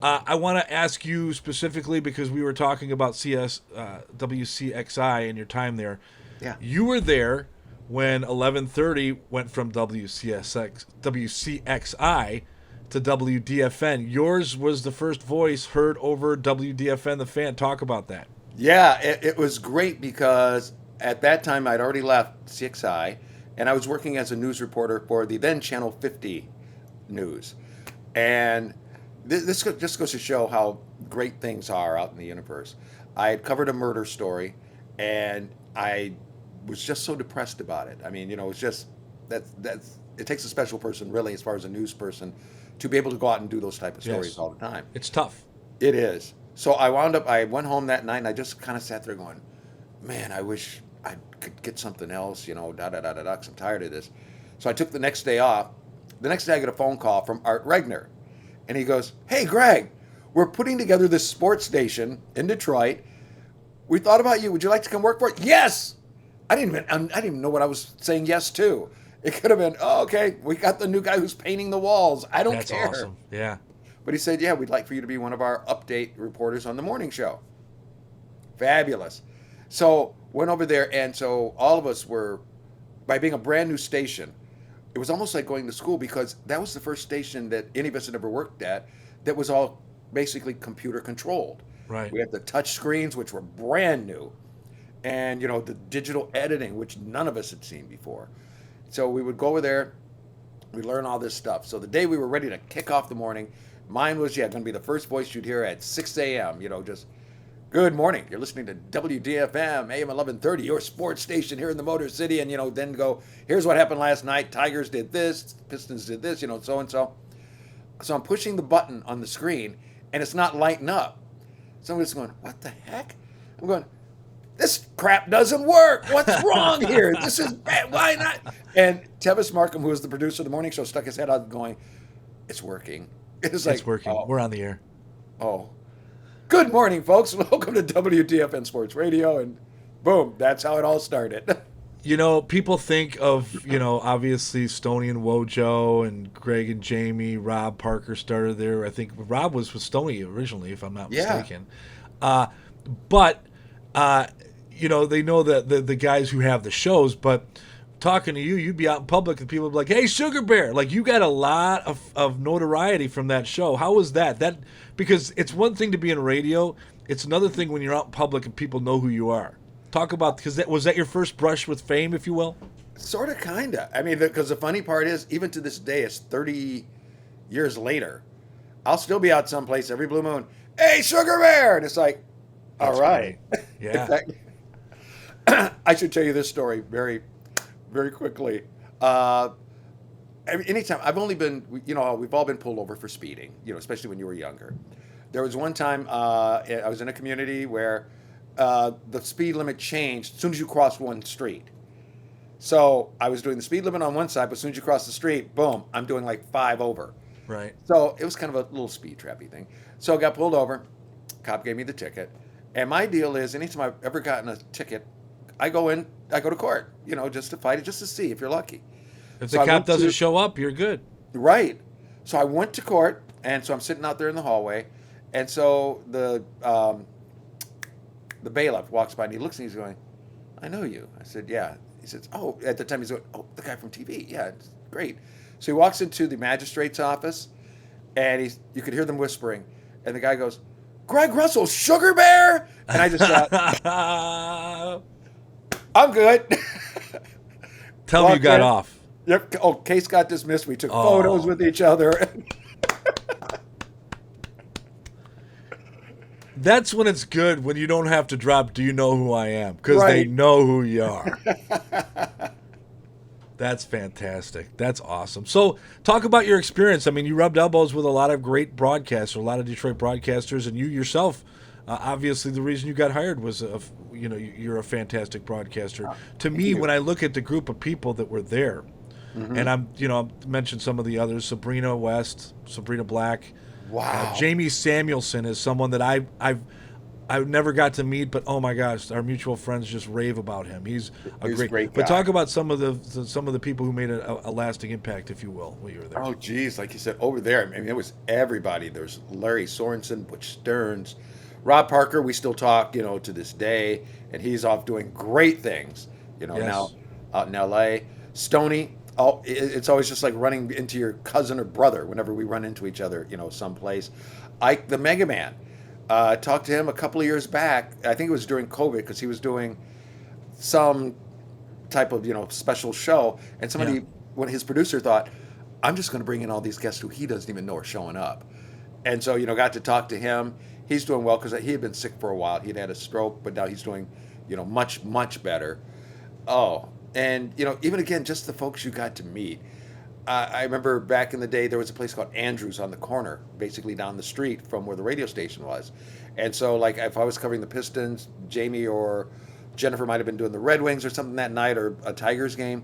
I want to ask you specifically because we were talking about WCXI and your time there. Yeah. You were there when 1130 went from WCXI to WDFN. Yours was the first voice heard over WDFN The Fan. Talk about that. Yeah, it was great because at that time I'd already left CXI and I was working as a news reporter for the then Channel 50 news. And this just goes to show how great things are out in the universe. I had covered a murder story and I was just so depressed about it. I mean, it's just that's it takes a special person really as far as a news person to be able to go out and do those type of stories all the time. It's tough. It is. So I went home that night and I just kind of sat there going, man, I wish I could get something else, because I'm tired of this. So I took the next day off. The next day I get a phone call from Art Regner. And he goes, hey, Greg, we're putting together this sports station in Detroit. We thought about you. Would you like to come work for it? Yes. I didn't even know what I was saying yes to. It could have been, oh, okay, we got the new guy who's painting the walls. I don't care. That's awesome. Yeah. But he said, yeah, we'd like for you to be one of our update reporters on the morning show. Fabulous. So went over there, and so all of us were, by being a brand new station, it was almost like going to school because that was the first station that any of us had ever worked at that was all basically computer controlled. Right. We had the touch screens, which were brand new, and the digital editing, which none of us had seen before. So we would go over there, we'd learn all this stuff. So the day we were ready to kick off the morning, mine was, going to be the first voice you'd hear at 6 a.m., just, good morning. You're listening to WDFM, AM 1130, your sports station here in the Motor City. And, then go, here's what happened last night. Tigers did this, Pistons did this, so and so. So I'm pushing the button on the screen, and it's not lighting up. So I'm just going, what the heck? I'm going, this crap doesn't work. What's wrong here? This is bad. Why not? And Tevis Markham, who was the producer of the morning show, stuck his head out going, it's working. It's working. Oh. We're on the air. Oh. Good morning, folks. Welcome to WDFN Sports Radio. And boom, that's how it all started. People think of, obviously Stoney and Wojo and Greg and Jamie. Rob Parker started there. I think Rob was with Stoney originally, if I'm not mistaken. But they know that the guys who have the shows, but talking to you, you'd be out in public and people would be like, hey, Sugar Bear, like you got a lot of notoriety from that show. How was that? Because it's one thing to be in radio. It's another thing when you're out in public and people know who you are. Talk about, because was that your first brush with fame, if you will? Sort of, kind of. I mean, because the funny part is, even to this day, it's 30 years later, I'll still be out someplace every blue moon. Hey, Sugar Bear! And it's like, all right. Yeah. I should tell you this story very, very quickly. Anytime, I've only been, we've all been pulled over for speeding, especially when you were younger. There was one time I was in a community where the speed limit changed as soon as you crossed one street. So I was doing the speed limit on one side, but as soon as you cross the street, boom, I'm doing like 5 over. Right. So it was kind of a little speed trappy thing. So I got pulled over. Cop gave me the ticket. And my deal is, anytime I've ever gotten a ticket, I go to court, just to fight it, just to see if you're lucky. If the cop doesn't show up, you're good. Right. So I went to court, and so I'm sitting out there in the hallway, and so the bailiff walks by, and he looks at me, he's going, I know you. I said, yeah. He says, oh, at the time he's going, oh, the guy from TV. Yeah, it's great. So he walks into the magistrate's office, and you could hear them whispering, and the guy goes, Greg Russell, Sugar Bear? And I just thought, I'm good. Tell me you got off. Yep. Oh, case got dismissed. We took photos with each other. That's when it's good, when you don't have to drop, do you know who I am? Because they know who you are. That's fantastic. That's awesome. So talk about your experience. I mean, you rubbed elbows with a lot of great broadcasters, a lot of Detroit broadcasters, and you yourself, obviously the reason you got hired was, you're a fantastic broadcaster. To me, when I look at the group of people that were there, and I mentioned some of the others, Sabrina West, Sabrina Black. Wow. Jamie Samuelson is someone that I never got to meet, but oh my gosh, our mutual friends just rave about him. He's a He's a great. great But guy. talk about some of the people who made a lasting impact, if you will, while you were there. Oh, geez, like you said, over there, I mean, it was everybody. There's Larry Sorensen, Butch Stearns, Rob Parker. We still talk, to this day, and he's off doing great things, Yes. now out in L.A. Stoney, it's always just like running into your cousin or brother whenever we run into each other, someplace. Ike the Mega Man. Talked to him a couple of years back. I think it was during COVID because he was doing some type of special show, and somebody, Yeah. when his producer thought, I'm just going to bring in all these guests who he doesn't even know are showing up, and so got to talk to him. He's doing well because he had been sick for a while. He'd had a stroke, but now he's doing much better. Oh, and even again, just the folks you got to meet. I remember back in the day, there was a place called Andrews on the corner, basically down the street from where the radio station was. And so, like, if I was covering the Pistons, Jamie or Jennifer might have been doing the Red Wings or something that night, or a Tigers game.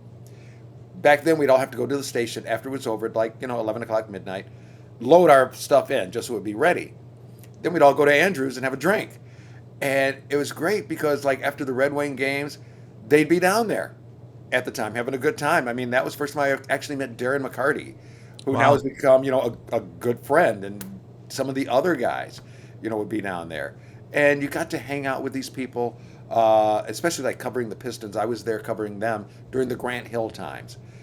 Back then, we'd all have to go to the station after it was over at 11 o'clock midnight, load our stuff in just so it would be ready. Then we'd all go to Andrews and have a drink. And it was great because, like, after the Red Wing games, they'd be down there at the time having a good time. I mean, that was the first time I actually met Darren McCarty, who now Wow. has become, a good friend. And some of the other guys, would be down there. And you got to hang out with these people, especially like covering the Pistons. I was there covering them during the Grant Hill times.